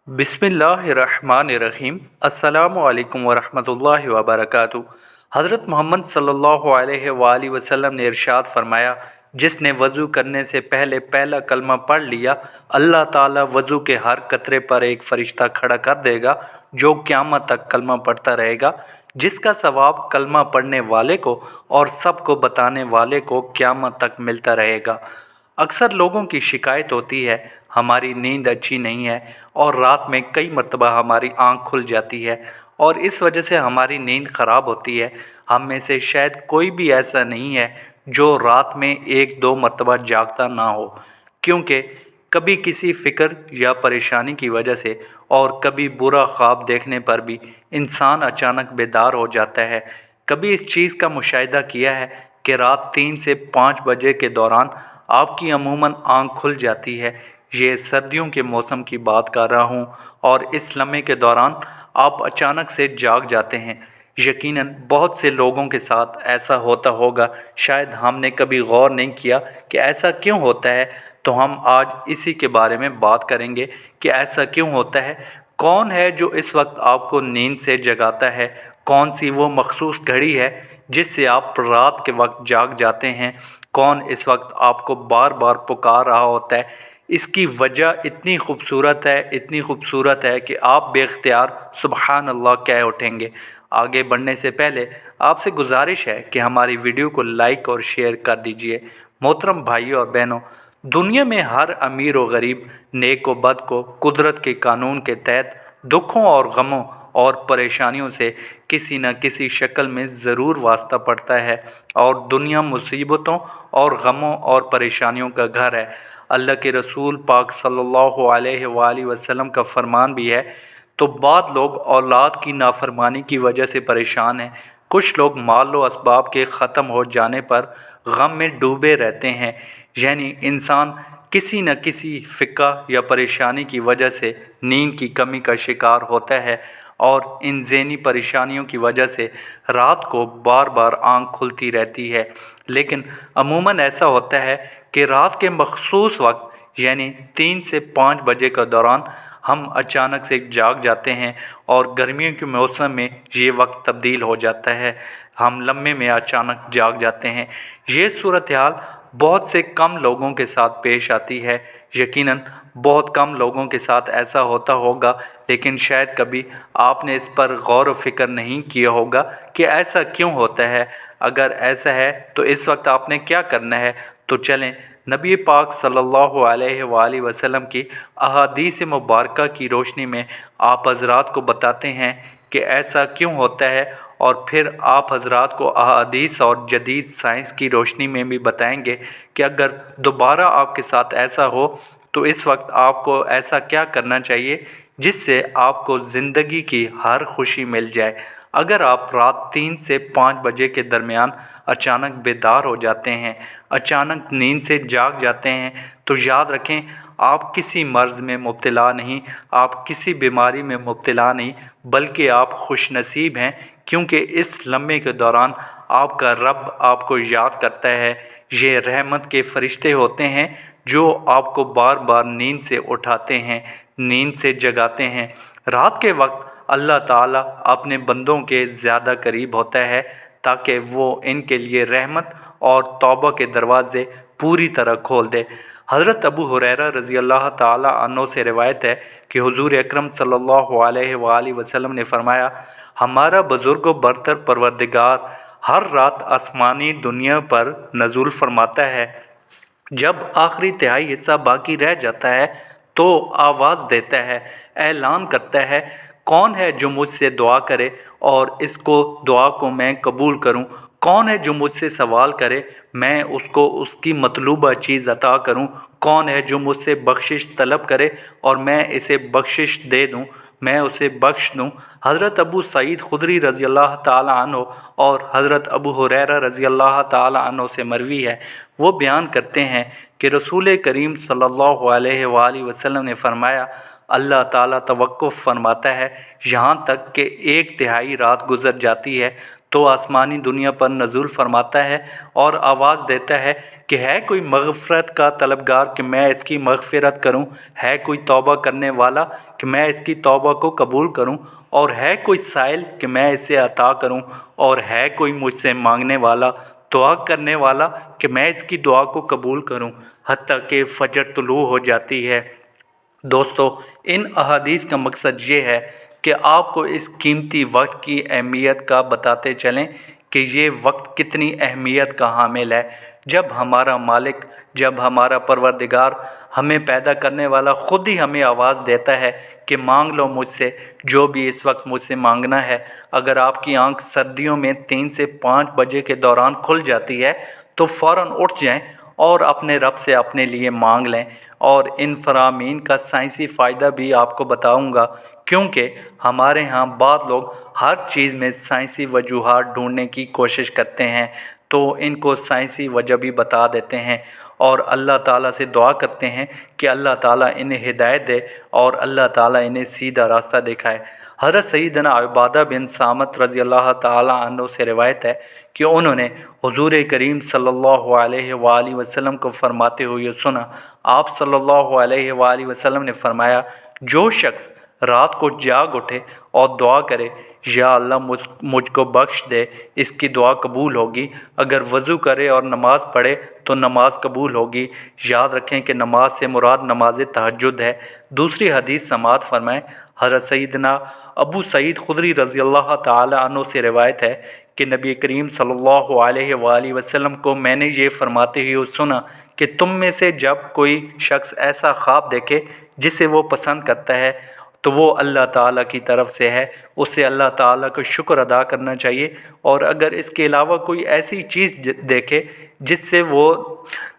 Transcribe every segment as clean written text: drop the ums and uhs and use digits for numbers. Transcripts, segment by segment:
बिस्मिल्लाहिर्रहमानिर्रहीम। अस्सलामुअलैकुम वरहमतुल्लाहि वबरकातुहू। हज़रत मोहम्मद सल्लल्लाहु अलैहि वसल्लम ने इरशाद फरमाया, जिसने वज़ू करने से पहले पहला कलमा पढ़ लिया, अल्लाह ताला वज़ू के हर कतरे पर एक फ़रिश्ता खड़ा कर देगा जो क़यामत तक कलमा पढ़ता रहेगा, जिसका सवाब कलमा पढ़ने वाले को और सबको बताने वाले को क़यामत तक मिलता रहेगा। अक्सर लोगों की शिकायत होती है, हमारी नींद अच्छी नहीं है और रात में कई मरतबा हमारी आँख खुल जाती है और इस वजह से हमारी नींद ख़राब होती है। हम में से शायद कोई भी ऐसा नहीं है जो रात में एक दो मरतबा जागता ना हो, क्योंकि कभी किसी फ़िक्र या परेशानी की वजह से और कभी बुरा ख्वाब देखने पर भी इंसान अचानक बेदार हो जाता है। कभी इस चीज़ का मुशाहिदा किया है कि रात 3 से 5 बजे के दौरान आपकी अमूमन आँख खुल जाती है। ये सर्दियों के मौसम की बात कर रहा हूँ और इस लम्हे के दौरान आप अचानक से जाग जाते हैं। यकीनन बहुत से लोगों के साथ ऐसा होता होगा, शायद हमने कभी गौर नहीं किया कि ऐसा क्यों होता है। तो हम आज इसी के बारे में बात करेंगे कि ऐसा क्यों होता है, कौन है जो इस वक्त आपको नींद से जगाता है, कौन सी वो मखसूस घड़ी है जिससे आप रात के वक्त जाग जाते हैं, कौन इस वक्त आपको बार बार पुकार रहा होता है। इसकी वजह इतनी खूबसूरत है कि आप बेख्तियार सुबहान अल्लाह कह उठेंगे। आगे बढ़ने से पहले आपसे गुजारिश है कि हमारी वीडियो को लाइक और शेयर कर दीजिए। मोहतरम भाइयों और बहनों, दुनिया में हर अमीर व गरीब, नेक व बद को कुदरत के कानून के तहत दुखों और गमों और परेशानियों से किसी न किसी शक्ल में ज़रूर वास्ता पड़ता है और दुनिया मुसीबतों और गमों और परेशानियों का घर है। अल्लाह के रसूल पाक सल्लल्लाहु अलैहि वसल्लम का फरमान भी है, तो बाद लोग औलाद की नाफरमानी की वजह से परेशान हैं, कुछ लोग माल व असबाब के ख़त्म हो जाने पर गम में डूबे रहते हैं। यानी इंसान किसी न किसी फ़िक्र या परेशानी की वजह से नींद की कमी का शिकार होता है और इन ज़हनी परेशानियों की वजह से रात को बार बार आँख खुलती रहती है। लेकिन अमूमन ऐसा होता है कि रात के मखसूस वक्त यानी 3 से 5 बजे के दौरान हम अचानक से जाग जाते हैं और गर्मियों के मौसम में ये वक्त तब्दील हो जाता है, हम लम्हे में अचानक जाग जाते हैं। ये सूरत हाल बहुत से कम लोगों के साथ पेश आती है। यकीनन बहुत कम लोगों के साथ ऐसा होता होगा, लेकिन शायद कभी आपने इस पर गौर व फिक्र नहीं किया होगा कि ऐसा क्यों होता है। अगर ऐसा है तो इस वक्त आपने क्या करना है, तो चलें नबी पाक सल्लल्लाहु अलैहि वसल्लम की अहादीस मुबारका की रोशनी में आप हज़रात को बताते हैं कि ऐसा क्यों होता है, और फिर आप हज़रात को अहादीस और जदीद साइंस की रोशनी में भी बताएंगे कि अगर दोबारा आपके साथ ऐसा हो तो इस वक्त आपको ऐसा क्या करना चाहिए जिससे आपको ज़िंदगी की हर खुशी मिल जाए। अगर आप रात 3 से 5 बजे के दरमियान अचानक बेदार हो जाते हैं, अचानक नींद से जाग जाते हैं, तो याद रखें आप किसी मर्ज़ में मुब्तला नहीं, आप किसी बीमारी में मुब्तला नहीं, बल्कि आप खुशनसीब हैं, क्योंकि इस लम्हे के दौरान आपका रब आपको याद करता है। ये रहमत के फ़रिश्ते होते हैं जो आपको बार बार नींद से उठाते हैं, नींद से जगाते हैं। रात के वक्त अल्लाह ताला अपने बंदों के ज़्यादा करीब होता है ताकि वो इनके लिए रहमत और तौबा के दरवाज़े पूरी तरह खोल दे। हज़रत अबू हुरैरा रज़ी अल्लाह ताला अन्हो से रिवायत है कि हुज़ूर अकरम सल्लल्लाहु अलैहि वसल्लम ने फ़रमाया, हमारा बुज़ुर्ग बरतर परवरदिगार हर रात आसमानी दुनिया पर नज़ुल फरमाता है। जब आखिरी तिहाई हिस्सा बाकी रह जाता है तो आवाज़ देता है, ऐलान करता है, कौन है जो मुझसे दुआ करे और इसको दुआ को मैं कबूल करूं, कौन है जो मुझसे सवाल करे मैं उसको उसकी मतलूबा चीज़ अता करूं, कौन है जो मुझसे बख्शिश तलब करे और मैं इसे बख्शिश दे दूं, मैं उसे बख्श दूं। हज़रत अबू सईद खुदरी रज़ी अल्लाह ताला अन्हो और हज़रत अबू हुरैरा रज़ी अल्लाह ताला अन्हो से मरवी है, वो बयान करते हैं कि रसूल करीम सल्लल्लाहु अलैहि वसल्लम ने फ़रमाया, अल्लाह ताला तवक्कुफ़ फरमाता है यहाँ तक कि 1/3 रात गुज़र जाती है तो आसमानी दुनिया पर नज़ुल फरमाता है और आवाज़ देता है कि है कोई मग़फ़िरत का तलबगार कि मैं इसकी मग़फ़िरत करूं, है कोई तौबा करने वाला कि मैं इसकी तौबा को कबूल करूं, और है कोई साइल कि मैं इसे अता करूं, और है कोई मुझसे मांगने वाला, दुआ करने वाला कि मैं इसकी दुआ को कबूल करूं, हत्ता कि फजर तुलू हो जाती है। दोस्तों, इन अहादीस का मकसद ये है कि आपको इस कीमती वक्त की अहमियत का बताते चलें कि ये वक्त कितनी अहमियत का हामिल है। जब हमारा मालिक, जब हमारा परवरदिगार, हमें पैदा करने वाला ख़ुद ही हमें आवाज़ देता है कि मांग लो मुझसे जो भी इस वक्त मुझसे मांगना है। अगर आपकी आंख सर्दियों में 3 से 5 बजे के दौरान खुल जाती है तो फ़ौरन उठ जाएं और अपने रब से अपने लिए मांग लें। और इन फ़रामीन का साइंसी फ़ायदा भी आपको बताऊंगा, क्योंकि हमारे यहाँ बाद लोग हर चीज़ में साइंसी वजूहात ढूंढने की कोशिश करते हैं, तो इनको साइंसी वजह भी बता देते हैं और अल्लाह ताला से दुआ करते हैं कि अल्लाह ताला इन्हें हिदायत दे और अल्लाह ताला इन्हें सीधा रास्ता दिखाए। हज़रत सैयदना उबादा बिन सामत रज़ी अल्लाह ताला अन्हु से रिवायत है कि उन्होंने हुज़ूर करीम सल्लल्लाहु अलैहि वसल्लम को फरमाते हुए सुना। आप सल्लल्लाहु अलैहि वसल्लम ने फरमाया, जो शख्स रात को जाग उठे और दुआ करे, या अल्लाह मुझको बख्श दे, इसकी दुआ कबूल होगी। अगर वज़ू करे और नमाज़ पढ़े तो नमाज कबूल होगी। याद रखें कि नमाज से मुराद नमाज तहज्जुद है। दूसरी हदीस समात फरमाएं, हज़रत सैयदना अबू सईद खुदरी रज़ी अल्लाह ताला अन्हु से रिवायत है कि नबी करीम सल्लल्लाहु अलैहि वसल्लम को मैंने ये फरमाते हुए सुना कि तुम में से जब कोई शख्स ऐसा ख्वाब देखे जिसे वो पसंद करता है तो वो अल्लाह ताला की तरफ से है, उसे अल्लाह ताला का शुक्र अदा करना चाहिए। और अगर इसके अलावा कोई ऐसी चीज़ देखे जिससे वो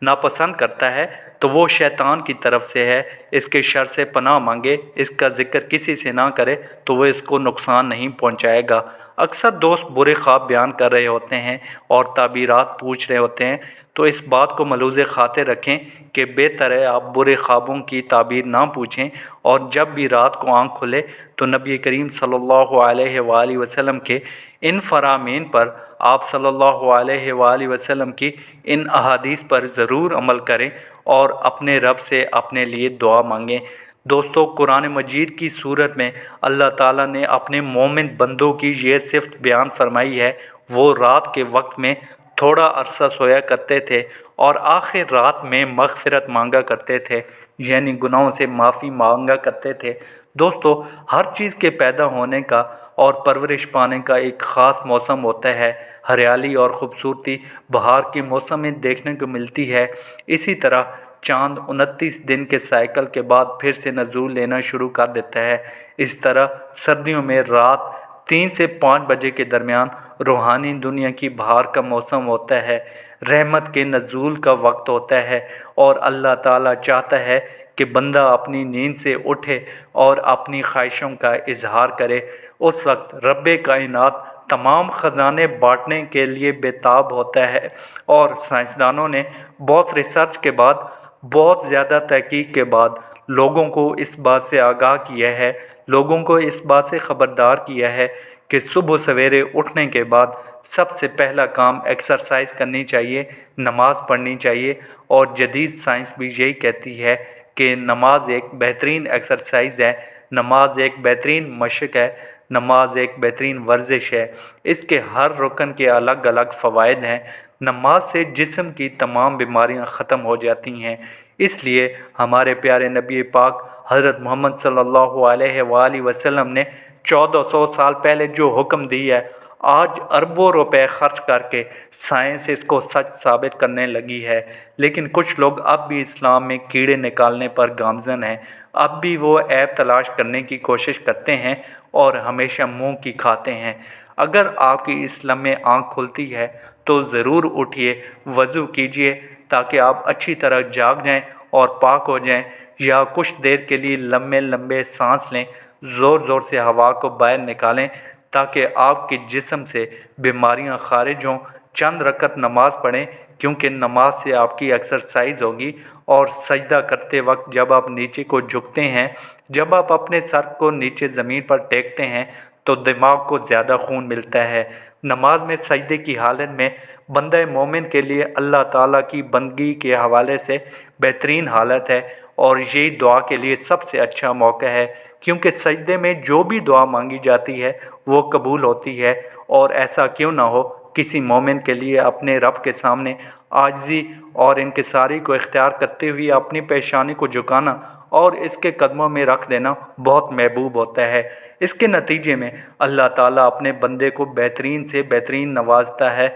नापसंद करता है तो वो शैतान की तरफ से है, इसके शर से पनाह मांगे, इसका ज़िक्र किसी से ना करे तो वो इसको नुकसान नहीं पहुंचाएगा। अक्सर दोस्त बुरे ख्वाब बयान कर रहे होते हैं और ताबीरात पूछ रहे होते हैं, तो इस बात को मलूज़ खातिर रखें कि बेहतर है आप बुरे ख्वाबों की ताबीर ना पूछें। और जब भी रात को आँख खुले तो नबी करीम सल्लल्लाहु अलैहि वसल्लम के इन फ़रामीन पर, आप सल्लल्लाहु अलैहि वसल्लम की इन अहादीस पर ज़रूर अमल करें और अपने रब से अपने लिए दुआ मांगें। दोस्तों, कुरान मजीद की सूरत में अल्लाह ताला ने अपने मोमिन बंदों की ये सिफ़त बयान फरमाई है। वो रात के वक्त में थोड़ा अरसा सोया करते थे और आखिर रात में मग़फ़िरत मांगा करते थे, यानी गुनाहों से माफ़ी मांगा करते थे। दोस्तों, हर चीज़ के पैदा होने का और परवरिश पाने का एक ख़ास मौसम होता है। हरियाली और ख़ूबसूरती बहार के मौसम में देखने को मिलती है। इसी तरह चाँद 29 दिन के साइकिल के बाद फिर से नज़ूल लेना शुरू कर देता है। इस तरह सर्दियों में रात 3 से 5 बजे के दरमियान रूहानी दुनिया की बहार का मौसम होता है, रहमत के नज़ूल का वक्त होता है और अल्लाह ताला चाहता है कि बंदा अपनी नींद से उठे और अपनी ख्वाहिशों का इजहार करे। उस वक्त रब्बे कायनात तमाम ख़जाने बांटने के लिए बेताब होता है और साइंसदानों ने बहुत रिसर्च के बाद, बहुत ज़्यादा तहकीक के बाद लोगों को इस बात से आगाह किया है, लोगों को इस बात से ख़बरदार किया है कि सुबह सवेरे उठने के बाद सबसे पहला काम एक्सरसाइज करनी चाहिए, नमाज़ पढ़नी चाहिए। और जदीद साइंस भी यही कहती है कि नमाज एक बेहतरीन एक्सरसाइज है, नमाज एक बेहतरीन मशक है, नमाज एक बेहतरीन वर्जिश है। इसके हर रुकन के अलग अलग फ़वाइद हैं। नमाज से जिस्म की तमाम बीमारियां ख़त्म हो जाती हैं। इसलिए हमारे प्यारे नबी पाक हज़रत मोहम्मद सल्लल्लाहु अलैहि वसल्लम ने 1400 साल पहले जो हुक्म दी है, आज अरबों रुपए खर्च करके साइंस इसको सच साबित करने लगी है। लेकिन कुछ लोग अब भी इस्लाम में कीड़े निकालने पर गामज़न हैं। अब भी वो ऐब तलाश करने की कोशिश करते हैं और हमेशा मुंह की खाते हैं। अगर आपकी इस लम्हे आँख खुलती है तो ज़रूर उठिए, वज़ू कीजिए ताकि आप अच्छी तरह जाग जाएं और पाक हो जाएं, या कुछ देर के लिए लंबे लंबे सांस लें, ज़ोर ज़ोर से हवा को बाहर निकालें ताकि आपके जिस्म से बीमारियां खारिज हों। चंद रकत नमाज़ पढ़ें, क्योंकि नमाज से आपकी एक्सरसाइज होगी। और सजदा करते वक्त जब आप नीचे को झुकते हैं, जब आप अपने सर को नीचे ज़मीन पर टेकते हैं تو دماغ کو زیادہ خون ملتا ہے۔ نماز میں سجدے کی حالت میں بندہ مومن کے لیے اللہ تعالیٰ کی بندگی کے حوالے سے بہترین حالت ہے اور یہی دعا کے لیے سب سے اچھا موقع ہے، کیونکہ سجدے میں جو بھی دعا مانگی جاتی ہے وہ قبول ہوتی ہے۔ اور ایسا کیوں نہ ہو، کسی مومن کے لیے اپنے رب کے سامنے عاجزی اور انکساری کو اختیار کرتے ہوئے اپنی پیشانی کو جھکانا اور اس کے قدموں میں رکھ دینا بہت محبوب ہوتا ہے۔ اس کے نتیجے میں اللہ تعالیٰ اپنے بندے کو بہترین سے بہترین نوازتا ہے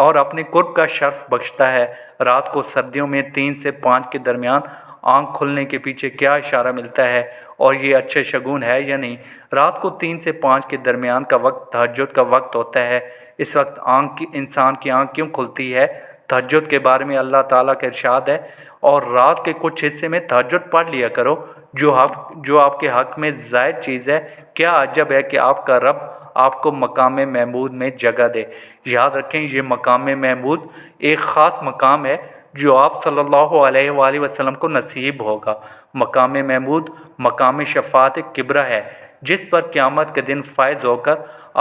اور اپنے قرب کا شرف بخشتا ہے۔ رات کو سردیوں میں 3 سے 5 کے درمیان آنکھ کھلنے کے پیچھے کیا اشارہ ملتا ہے اور یہ اچھے شگون ہے یا نہیں؟ رات کو 3 سے 5 کے درمیان کا وقت تہجد کا وقت ہوتا ہے۔ اس وقت انسان کی آنکھ کیوں کھلتی ہے؟ تہجد کے بارے میں اللہ تعالیٰ کا ارشاد ہے، اور رات کے کچھ حصے میں تہجد پڑھ لیا کرو جو آپ کے حق میں زائد چیز ہے۔ کیا عجب ہے کہ آپ کا رب آپ کو مقام محمود میں جگہ دے۔ یاد رکھیں، یہ مقام محمود ایک خاص مقام ہے جو آپ صلی اللہ علیہ وآلہ وسلم کو نصیب ہوگا۔ مقام محمود مقام شفاعت کبریٰ ہے، جس پر قیامت کے دن فائز ہو کر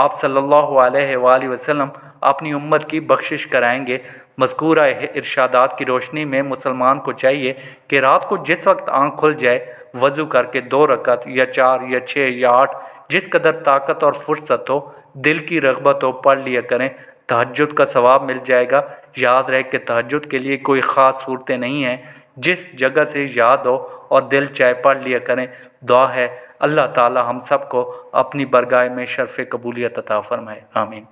آپ صلی اللہ علیہ وآلہ وسلم اپنی امت کی بخشش کرائیں گے۔ مذکورہ ارشادات کی روشنی میں مسلمان کو چاہیے کہ رات کو جس وقت آنکھ کھل جائے وضو کر کے 2 رکعت یا 4 یا 6 یا 8 جس قدر طاقت اور فرصت ہو، دل کی رغبت ہو، پڑھ لیا کریں۔ تہجد کا ثواب مل جائے گا۔ یاد رہے کہ تہجد کے لیے کوئی خاص صورتیں نہیں ہیں، جس جگہ سے یاد ہو اور دل چاہے پڑھ لیا کریں۔ دعا ہے اللہ تعالی ہم سب کو اپنی برگاہ میں شرف قبولیت عطا فرمائے، آمین۔